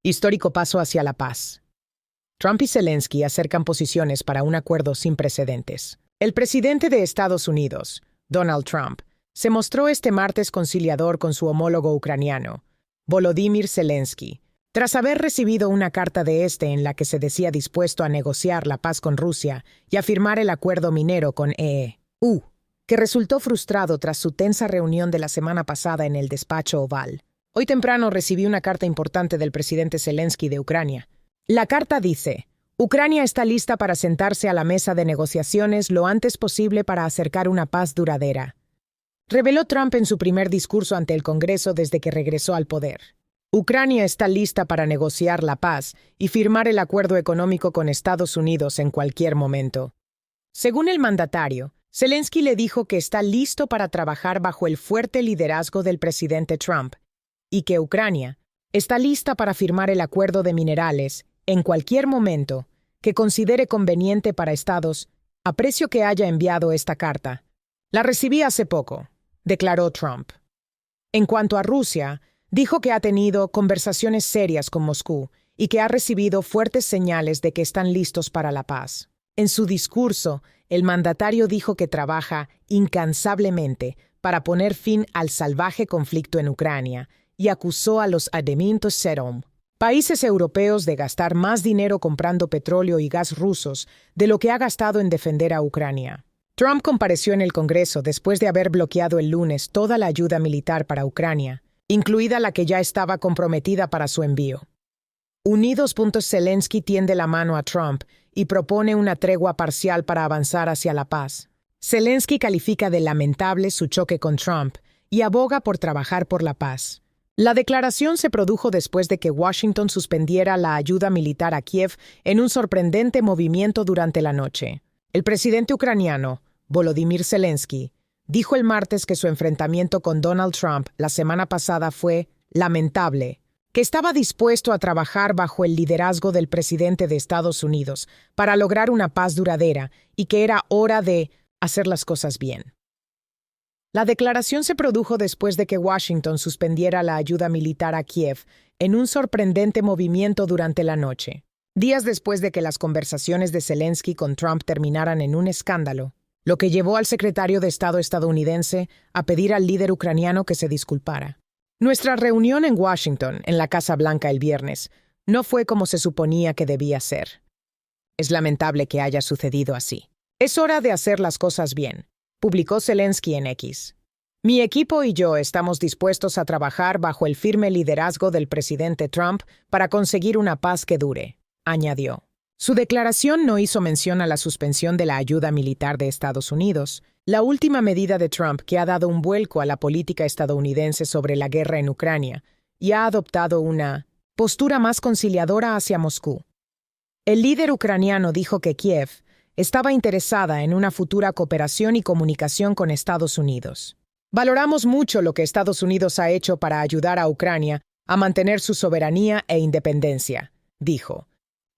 Histórico paso hacia la paz. Trump y Zelensky acercan posiciones para un acuerdo sin precedentes. El presidente de Estados Unidos, Donald Trump, se mostró este martes conciliador con su homólogo ucraniano, Volodymyr Zelensky, tras haber recibido una carta de este en la que se decía dispuesto a negociar la paz con Rusia y a firmar el acuerdo minero con EU, que resultó frustrado tras su tensa reunión de la semana pasada en el despacho Oval. Hoy temprano recibí una carta importante del presidente Zelensky de Ucrania. La carta dice: Ucrania está lista para sentarse a la mesa de negociaciones lo antes posible para acercar una paz duradera, reveló Trump en su primer discurso ante el Congreso desde que regresó al poder. Ucrania está lista para negociar la paz y firmar el acuerdo económico con Estados Unidos en cualquier momento. Según el mandatario, Zelensky le dijo que está listo para trabajar bajo el fuerte liderazgo del presidente Trump y que Ucrania está lista para firmar el acuerdo de minerales en cualquier momento que considere conveniente para Estados. Aprecio que haya enviado esta carta. La recibí hace poco, declaró Trump. En cuanto a Rusia, dijo que ha tenido conversaciones serias con Moscú y que ha recibido fuertes señales de que están listos para la paz. En su discurso, el mandatario dijo que trabaja incansablemente para poner fin al salvaje conflicto en Ucrania y acusó a los alimentos países europeos de gastar más dinero comprando petróleo y gas rusos de lo que ha gastado en defender a Ucrania. Trump compareció en el Congreso después de haber bloqueado el lunes toda la ayuda militar para Ucrania, incluida la que ya estaba comprometida para su envío. Unidos. Zelensky tiende la mano a Trump y propone una tregua parcial para avanzar hacia la paz. Zelensky califica de lamentable su choque con Trump y aboga por trabajar por la paz. La declaración se produjo después de que Washington suspendiera la ayuda militar a Kiev en un sorprendente movimiento durante la noche. El presidente ucraniano, Volodymyr Zelensky, dijo el martes que su enfrentamiento con Donald Trump la semana pasada fue lamentable, que estaba dispuesto a trabajar bajo el liderazgo del presidente de Estados Unidos para lograr una paz duradera y que era hora de hacer las cosas bien. La declaración se produjo después de que Washington suspendiera la ayuda militar a Kiev en un sorprendente movimiento durante la noche, días después de que las conversaciones de Zelensky con Trump terminaran en un escándalo, lo que llevó al secretario de Estado estadounidense a pedir al líder ucraniano que se disculpara. Nuestra reunión en Washington, en la Casa Blanca el viernes, no fue como se suponía que debía ser. Es lamentable que haya sucedido así. Es hora de hacer las cosas bien, publicó Zelensky en X. Mi equipo y yo estamos dispuestos a trabajar bajo el firme liderazgo del presidente Trump para conseguir una paz que dure, añadió. Su declaración no hizo mención a la suspensión de la ayuda militar de Estados Unidos, la última medida de Trump que ha dado un vuelco a la política estadounidense sobre la guerra en Ucrania y ha adoptado una postura más conciliadora hacia Moscú. El líder ucraniano dijo que Kiev estaba interesada en una futura cooperación y comunicación con Estados Unidos. Valoramos mucho lo que Estados Unidos ha hecho para ayudar a Ucrania a mantener su soberanía e independencia, dijo.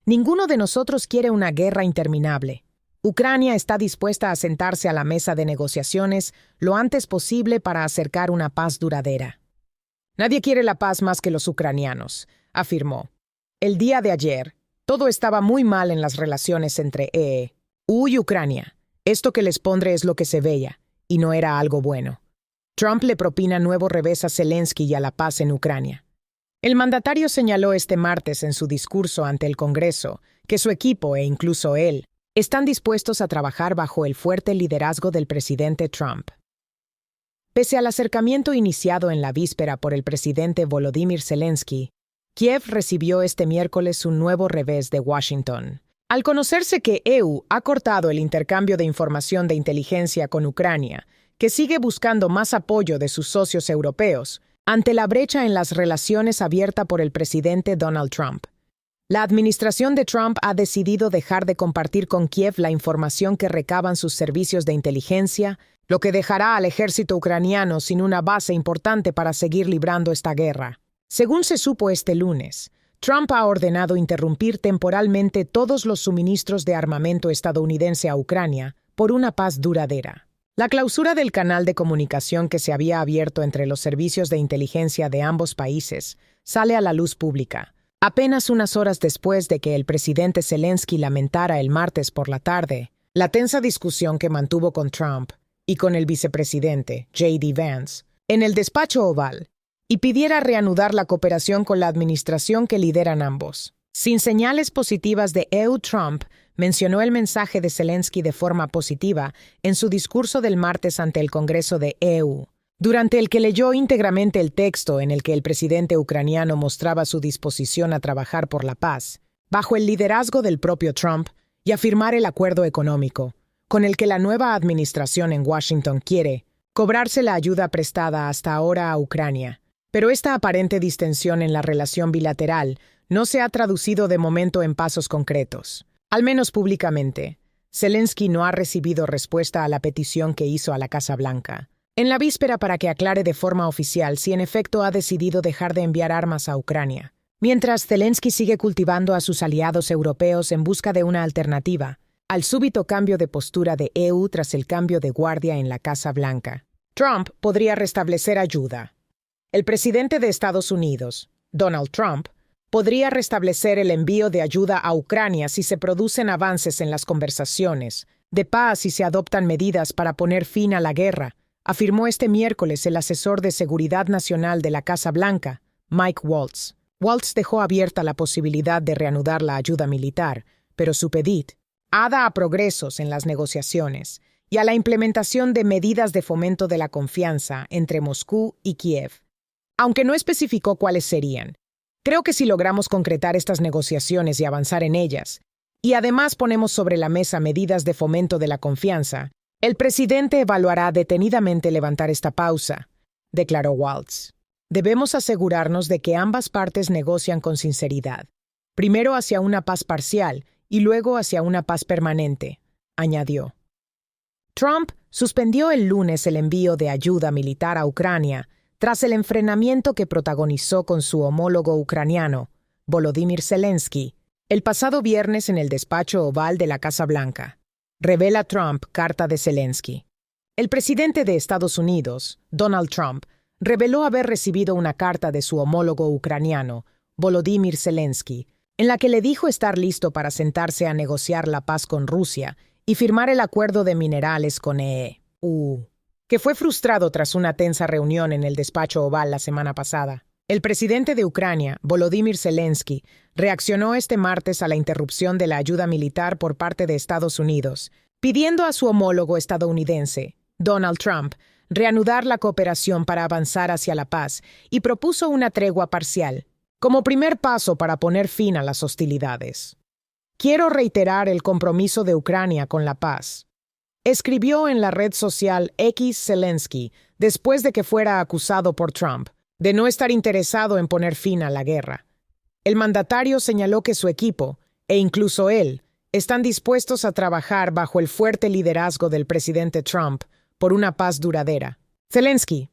Ninguno de nosotros quiere una guerra interminable. Ucrania está dispuesta a sentarse a la mesa de negociaciones lo antes posible para acercar una paz duradera. Nadie quiere la paz más que los ucranianos, afirmó. El día de ayer, todo estaba muy mal en las relaciones entre EU y Ucrania. Esto que les pondré es lo que se veía, y no era algo bueno. Trump le propina nuevo revés a Zelensky y a la paz en Ucrania. El mandatario señaló este martes en su discurso ante el Congreso que su equipo e incluso él están dispuestos a trabajar bajo el fuerte liderazgo del presidente Trump. Pese al acercamiento iniciado en la víspera por el presidente Volodymyr Zelensky, Kiev recibió este miércoles un nuevo revés de Washington. Al conocerse que EU ha cortado el intercambio de información de inteligencia con Ucrania, que sigue buscando más apoyo de sus socios europeos, ante la brecha en las relaciones abierta por el presidente Donald Trump. La administración de Trump ha decidido dejar de compartir con Kiev la información que recaban sus servicios de inteligencia, lo que dejará al ejército ucraniano sin una base importante para seguir librando esta guerra. Según se supo este lunes, Trump ha ordenado interrumpir temporalmente todos los suministros de armamento estadounidense a Ucrania por una paz duradera. La clausura del canal de comunicación que se había abierto entre los servicios de inteligencia de ambos países sale a la luz pública, Apenas unas horas después de que el presidente Zelensky lamentara el martes por la tarde la tensa discusión que mantuvo con Trump y con el vicepresidente, J.D. Vance, en el despacho oval, y pidiera reanudar la cooperación con la administración que lideran ambos. Sin señales positivas de EU, Trump mencionó el mensaje de Zelensky de forma positiva en su discurso del martes ante el Congreso de EU, durante el que leyó íntegramente el texto en el que el presidente ucraniano mostraba su disposición a trabajar por la paz, bajo el liderazgo del propio Trump, y a firmar el acuerdo económico, con el que la nueva administración en Washington quiere cobrarse la ayuda prestada hasta ahora a Ucrania. Pero esta aparente distensión en la relación bilateral no se ha traducido de momento en pasos concretos. Al menos públicamente, Zelensky no ha recibido respuesta a la petición que hizo a la Casa Blanca en la víspera para que aclare de forma oficial si en efecto ha decidido dejar de enviar armas a Ucrania. Mientras Zelensky sigue cultivando a sus aliados europeos en busca de una alternativa al súbito cambio de postura de EU tras el cambio de guardia en la Casa Blanca, Trump podría restablecer ayuda. El presidente de Estados Unidos, Donald Trump, podría restablecer el envío de ayuda a Ucrania si se producen avances en las conversaciones de paz y se adoptan medidas para poner fin a la guerra, afirmó este miércoles el asesor de Seguridad Nacional de la Casa Blanca, Mike Waltz. Waltz dejó abierta la posibilidad de reanudar la ayuda militar, pero su pedido ada a progresos en las negociaciones y a la implementación de medidas de fomento de la confianza entre Moscú y Kiev, aunque no especificó cuáles serían. Creo que si logramos concretar estas negociaciones y avanzar en ellas, y además ponemos sobre la mesa medidas de fomento de la confianza, el presidente evaluará detenidamente levantar esta pausa, declaró Waltz. Debemos asegurarnos de que ambas partes negocian con sinceridad, primero hacia una paz parcial y luego hacia una paz permanente, añadió. Trump suspendió el lunes el envío de ayuda militar a Ucrania tras el enfrentamiento que protagonizó con su homólogo ucraniano, Volodymyr Zelensky, el pasado viernes en el despacho oval de la Casa Blanca. Revela Trump carta de Zelensky. El presidente de Estados Unidos, Donald Trump, reveló haber recibido una carta de su homólogo ucraniano, Volodymyr Zelensky, en la que le dijo estar listo para sentarse a negociar la paz con Rusia y firmar el acuerdo de minerales con EU, que fue frustrado tras una tensa reunión en el despacho oval la semana pasada. El presidente de Ucrania, Volodymyr Zelensky, reaccionó este martes a la interrupción de la ayuda militar por parte de Estados Unidos, pidiendo a su homólogo estadounidense, Donald Trump, reanudar la cooperación para avanzar hacia la paz y propuso una tregua parcial, como primer paso para poner fin a las hostilidades. Quiero reiterar el compromiso de Ucrania con la paz, escribió en la red social X Zelensky después de que fuera acusado por Trump de no estar interesado en poner fin a la guerra. El mandatario señaló que su equipo, e incluso él, están dispuestos a trabajar bajo el fuerte liderazgo del presidente Trump por una paz duradera. Zelensky,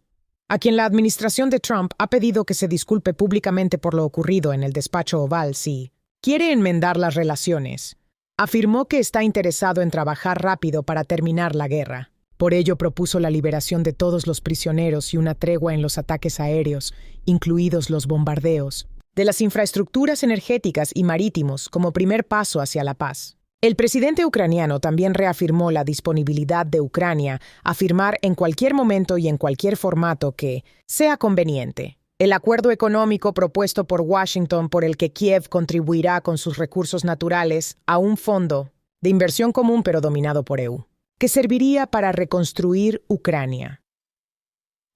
a quien la administración de Trump ha pedido que se disculpe públicamente por lo ocurrido en el despacho oval si quiere enmendar las relaciones, afirmó que está interesado en trabajar rápido para terminar la guerra. Por ello propuso la liberación de todos los prisioneros y una tregua en los ataques aéreos, incluidos los bombardeos, de las infraestructuras energéticas y marítimos como primer paso hacia la paz. El presidente ucraniano también reafirmó la disponibilidad de Ucrania a firmar en cualquier momento y en cualquier formato que sea conveniente el acuerdo económico propuesto por Washington por el que Kiev contribuirá con sus recursos naturales a un fondo de inversión común pero dominado por EU, que serviría para reconstruir Ucrania.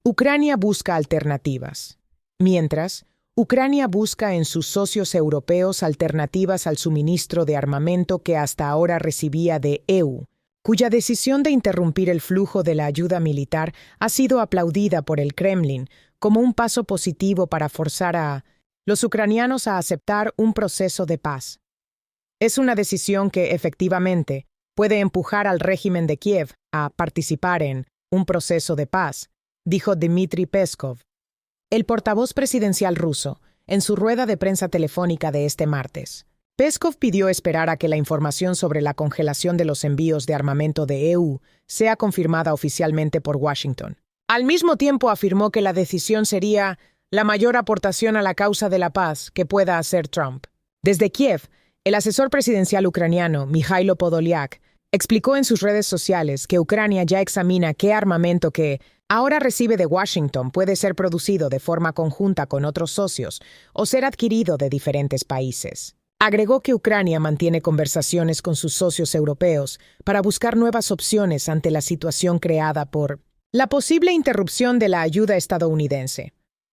Ucrania busca alternativas. Mientras, Ucrania busca en sus socios europeos alternativas al suministro de armamento que hasta ahora recibía de EU, cuya decisión de interrumpir el flujo de la ayuda militar ha sido aplaudida por el Kremlin como un paso positivo para forzar a los ucranianos a aceptar un proceso de paz. Es una decisión que, efectivamente, puede empujar al régimen de Kiev a participar en un proceso de paz, dijo Dmitry Peskov, el portavoz presidencial ruso, en su rueda de prensa telefónica de este martes. Peskov pidió esperar a que la información sobre la congelación de los envíos de armamento de EU sea confirmada oficialmente por Washington. Al mismo tiempo afirmó que la decisión sería la mayor aportación a la causa de la paz que pueda hacer Trump. Desde Kiev, el asesor presidencial ucraniano, Mikhailo Podolyak, explicó en sus redes sociales que Ucrania ya examina qué armamento que ahora recibe de Washington puede ser producido de forma conjunta con otros socios o ser adquirido de diferentes países. Agregó que Ucrania mantiene conversaciones con sus socios europeos para buscar nuevas opciones ante la situación creada por la posible interrupción de la ayuda estadounidense.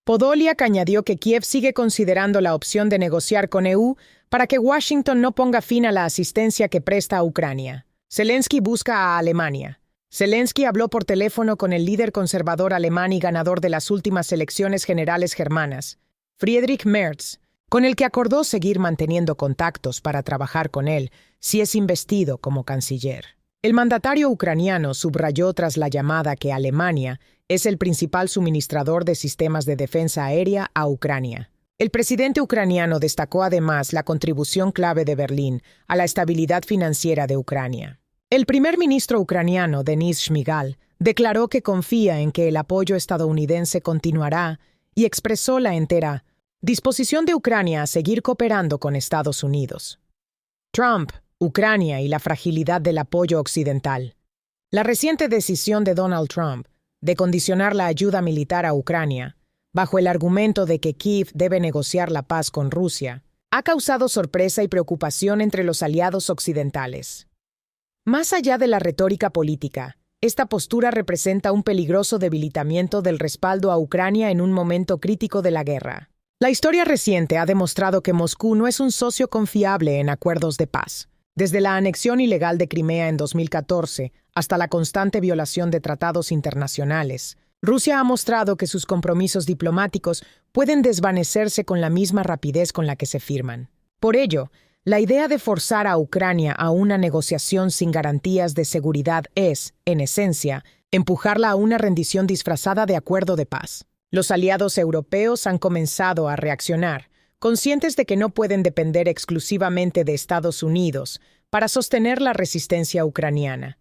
Podolyak añadió que Kiev sigue considerando la opción de negociar con EU para que Washington no ponga fin a la asistencia que presta a Ucrania. Zelensky busca a Alemania. Zelensky habló por teléfono con el líder conservador alemán y ganador de las últimas elecciones generales germanas, Friedrich Merz, con el que acordó seguir manteniendo contactos para trabajar con él si es investido como canciller. El mandatario ucraniano subrayó tras la llamada que Alemania es el principal suministrador de sistemas de defensa aérea a Ucrania. El presidente ucraniano destacó además la contribución clave de Berlín a la estabilidad financiera de Ucrania. El primer ministro ucraniano, Denis Shmyhal, declaró que confía en que el apoyo estadounidense continuará y expresó la entera disposición de Ucrania a seguir cooperando con Estados Unidos. Trump, Ucrania y la fragilidad del apoyo occidental. La reciente decisión de Donald Trump de condicionar la ayuda militar a Ucrania, bajo el argumento de que Kiev debe negociar la paz con Rusia, ha causado sorpresa y preocupación entre los aliados occidentales. Más allá de la retórica política, esta postura representa un peligroso debilitamiento del respaldo a Ucrania en un momento crítico de la guerra. La historia reciente ha demostrado que Moscú no es un socio confiable en acuerdos de paz. Desde la anexión ilegal de Crimea en 2014 hasta la constante violación de tratados internacionales, Rusia ha mostrado que sus compromisos diplomáticos pueden desvanecerse con la misma rapidez con la que se firman. Por ello, la idea de forzar a Ucrania a una negociación sin garantías de seguridad es, en esencia, empujarla a una rendición disfrazada de acuerdo de paz. Los aliados europeos han comenzado a reaccionar, conscientes de que no pueden depender exclusivamente de Estados Unidos para sostener la resistencia ucraniana.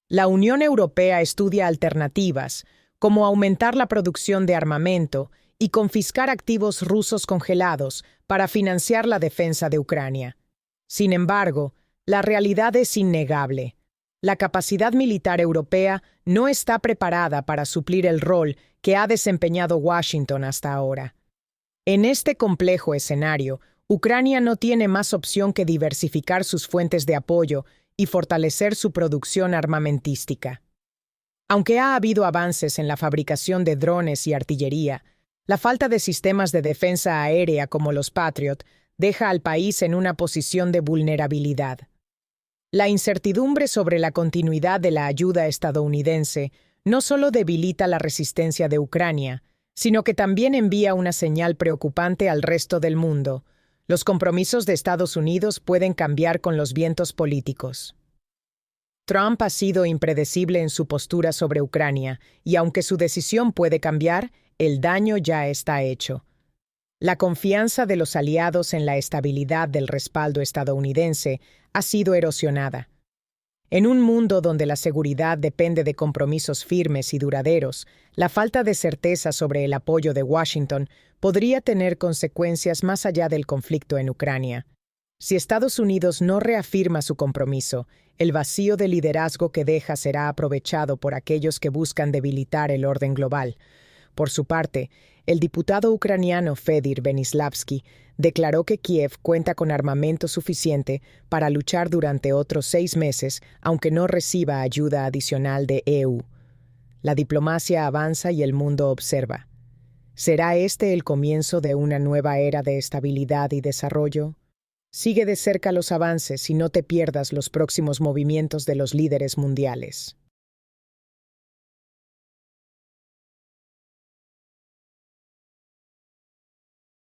La Unión Europea estudia alternativas, como aumentar la producción de armamento y confiscar activos rusos congelados para financiar la defensa de Ucrania. Sin embargo, la realidad es innegable. La capacidad militar europea no está preparada para suplir el rol que ha desempeñado Washington hasta ahora. En este complejo escenario, Ucrania no tiene más opción que diversificar sus fuentes de apoyo y fortalecer su producción armamentística. Aunque ha habido avances en la fabricación de drones y artillería, la falta de sistemas de defensa aérea como los Patriot deja al país en una posición de vulnerabilidad. La incertidumbre sobre la continuidad de la ayuda estadounidense no solo debilita la resistencia de Ucrania, sino que también envía una señal preocupante al resto del mundo. Los compromisos de Estados Unidos pueden cambiar con los vientos políticos. Trump ha sido impredecible en su postura sobre Ucrania, y aunque su decisión puede cambiar, el daño ya está hecho. La confianza de los aliados en la estabilidad del respaldo estadounidense ha sido erosionada. En un mundo donde la seguridad depende de compromisos firmes y duraderos, la falta de certeza sobre el apoyo de Washington podría tener consecuencias más allá del conflicto en Ucrania. Si Estados Unidos no reafirma su compromiso, el vacío de liderazgo que deja será aprovechado por aquellos que buscan debilitar el orden global. Por su parte, el diputado ucraniano Fedir Venizlavsky declaró que Kiev cuenta con armamento suficiente para luchar durante otros 6 meses, aunque no reciba ayuda adicional de EU. La diplomacia avanza y el mundo observa. ¿Será este el comienzo de una nueva era de estabilidad y desarrollo? Sigue de cerca los avances y no te pierdas los próximos movimientos de los líderes mundiales.